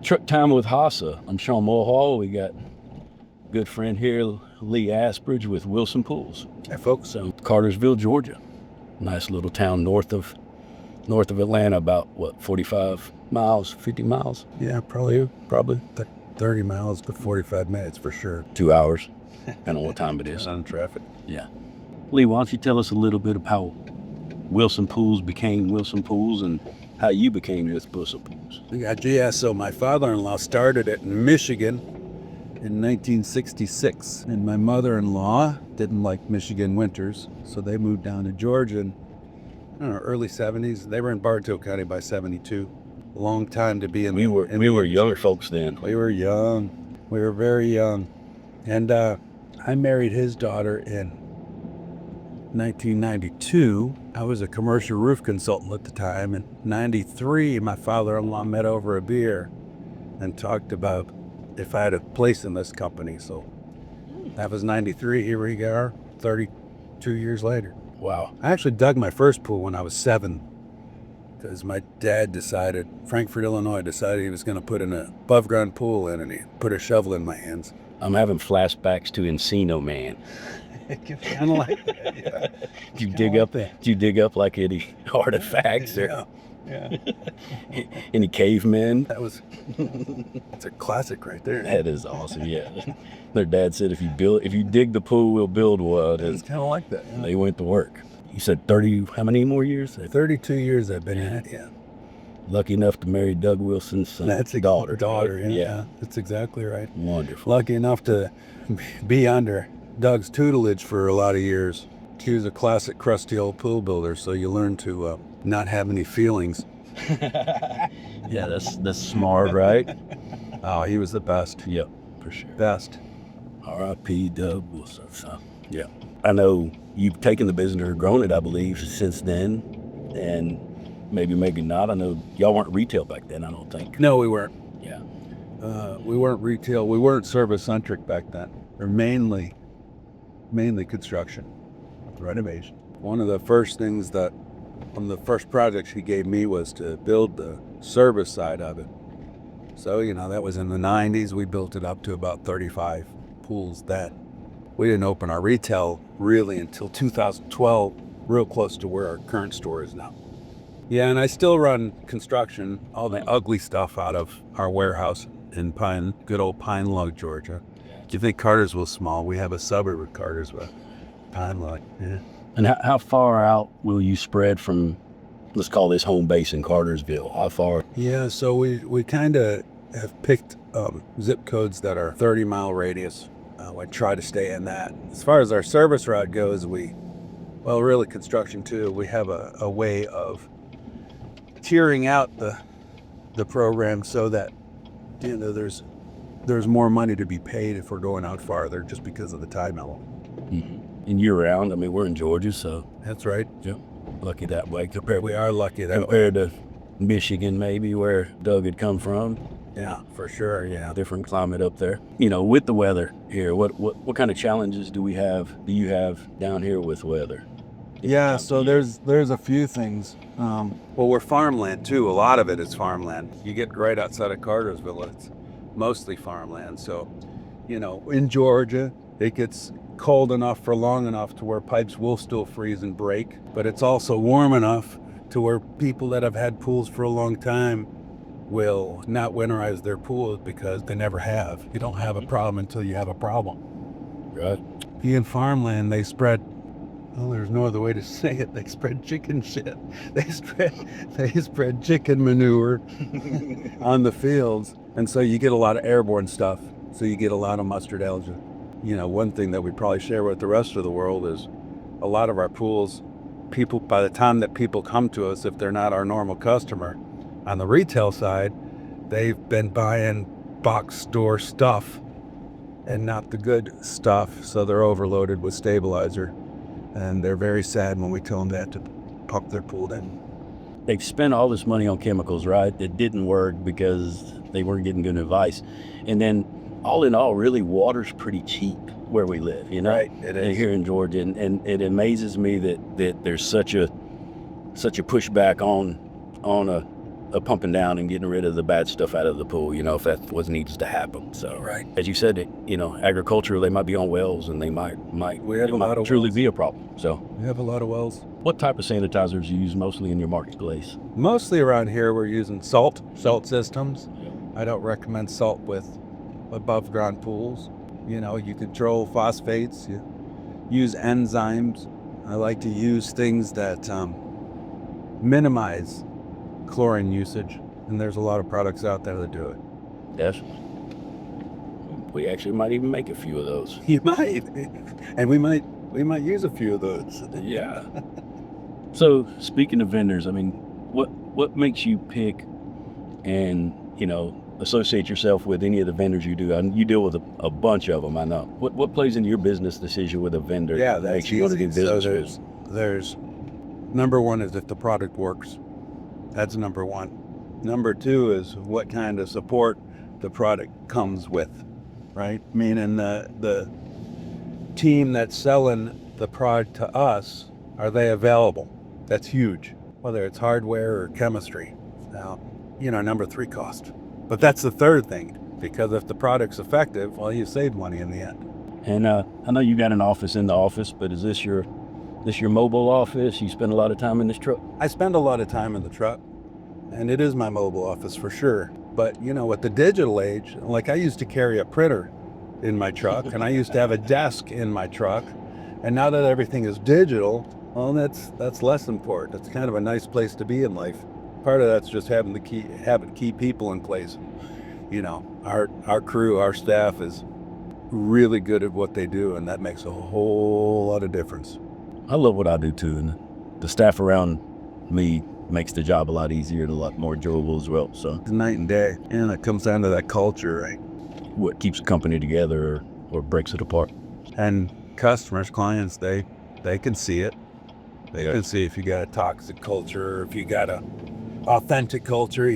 Truck Time with HASA. I'm Shaun. We got a good friend here, Lee Asbridge with Wilson Pools. Hey folks. So Cartersville, Georgia. Nice little town north of Atlanta, about 45 miles, 50 miles? Yeah, probably 30 miles to 45 minutes for sure. 2 hours, depending on what time it is. On traffic. Yeah. Lee, why don't you tell us a little bit of how Wilson Pools became Wilson Pools and how you became with Wilson Pools? Yeah, so my father-in-law started it in Michigan in 1966, and my mother-in-law didn't like Michigan winters, so they moved down to Georgia in, I don't know, early 70s. They were in Bartow County by 72. A long time to be in. We were younger folks then. We were young. We were very young. And I married his daughter in 1992. I was a commercial roof consultant at the time. In 93, my father-in-law met over a beer and talked about if I had a place in this company. So that was 93. Here we are, 32 years later. Wow. I actually dug my first pool when I was 7 because my dad decided, Frankfort, Illinois, decided he was going to put an above-ground pool in, and he put a shovel in my hands. I'm having flashbacks to Encino Man. Kind of like that, yeah. Did you dig up like any artifacts or Yeah. any cavemen? It's a classic right there. That is awesome. Yeah. Their dad said, if you dig the pool, we'll build one. It's kind of like that. Yeah. They went to work. You said 30, how many more years? 32 years I've been in it, yeah. Lucky enough to marry Doug Wilson's son. That's a daughter. Yeah. That's exactly right. Wonderful. Lucky enough to be under Doug's tutelage for a lot of years. He was a classic crusty old pool builder, so you learn to not have any feelings. Yeah, that's smart, right? Oh, he was the best. Yep, for sure. Best. R.I.P. Doug Wilson. So, yeah. I know you've taken the business or grown it, I believe, since then, and maybe not. I know y'all weren't retail back then, I don't think. No, we weren't. Yeah. We weren't retail. We weren't service-centric back then. We're mainly construction, renovation. One of the first projects he gave me was to build the service side of it. So, that was in the 90s. We built it up to about 35 pools then. We didn't open our retail really until 2012, real close to where our current store is now. Yeah, and I still run construction, all the ugly stuff out of our warehouse in good old Pine Log, Georgia. Do you think Cartersville's small? We have a suburb of Cartersville, Pine Log, yeah. And how far out will you spread from, let's call this home base in Cartersville? How far? Yeah, so we kind of have picked zip codes that are 30-mile radius. I try to stay in that. As far as our service route goes, really construction too, we have a way of tiering out the program so that there's more money to be paid if we're going out farther just because of the time element. Mm-hmm. And year-round, I mean, we're in Georgia, so. That's right. Yeah, lucky that way. We are lucky that way. Compared to Michigan, maybe, where Doug had come from. Yeah, for sure, yeah. Different climate up there. With the weather here, what kind of challenges do you have down here with weather? Yeah, so there's a few things. We're farmland too. A lot of it is farmland. You get right outside of Cartersville, it's mostly farmland. So, in Georgia, it gets cold enough for long enough to where pipes will still freeze and break, but it's also warm enough to where people that have had pools for a long time will not winterize their pools because they never have. You don't have a problem until you have a problem. Right. In farmland, they spread, there's no other way to say it, they spread chicken shit. They spread chicken manure on the fields, and so you get a lot of airborne stuff. So you get a lot of mustard algae. One thing that we probably share with the rest of the world is a lot of our pools, by the time that people come to us, if they're not our normal customer, on the retail side, they've been buying box store stuff and not the good stuff, so they're overloaded with stabilizer, and they're very sad when we tell them they have to pump their pool in. They've spent all this money on chemicals, right? It didn't work because they weren't getting good advice. And then, all in all, really, water's pretty cheap where we live, Right, it is. Here in Georgia, and it amazes me that there's such a pushback on pumping down and getting rid of the bad stuff out of the pool, if that's what needs to happen. So, Right. as you said, agriculture, they might be on wells and they might We have a lot of truly wells. be a problem. So, We have a lot of wells. what type of sanitizers do you use mostly in your marketplace? Mostly around here, we're using salt systems. I don't recommend salt with above ground pools. You control phosphates, you use enzymes. I like to use things that minimize chlorine usage, and there's a lot of products out there that do it. Yes. We actually might even make a few of those. You might, and we might use a few of those. Yeah. So, speaking of vendors, I mean, what makes you pick and associate yourself with any of the vendors you do? You deal with a bunch of them, I know. What plays into your business decision with a vendor? Yeah, that that's makes you want to do easy. business So with? there's number one is if the product works. That's number one. Number two is what kind of support the product comes with, right? Meaning the team that's selling the product to us, are they available? That's huge, whether it's hardware or chemistry. Now, number three, cost. But that's the third thing, because if the product's effective, well, you save money in the end. And I know you got an office in the office, but is this your mobile office? You spend a lot of time in this truck? I spend a lot of time in the truck, and it is my mobile office for sure. But, with the digital age, like I used to carry a printer in my truck, and I used to have a desk in my truck. And now that everything is digital, well, that's less important. It's kind of a nice place to be in life. Part of that's just having key people in place. Our crew, our staff is really good at what they do, and that makes a whole lot of difference. I love what I do too, and the staff around me makes the job a lot easier and a lot more enjoyable as well. So, It's night and day, and it comes down to that culture, right? what keeps the company together or breaks it apart? And customers, clients, they can see it. They can see if you got a toxic culture or if you got a authentic culture,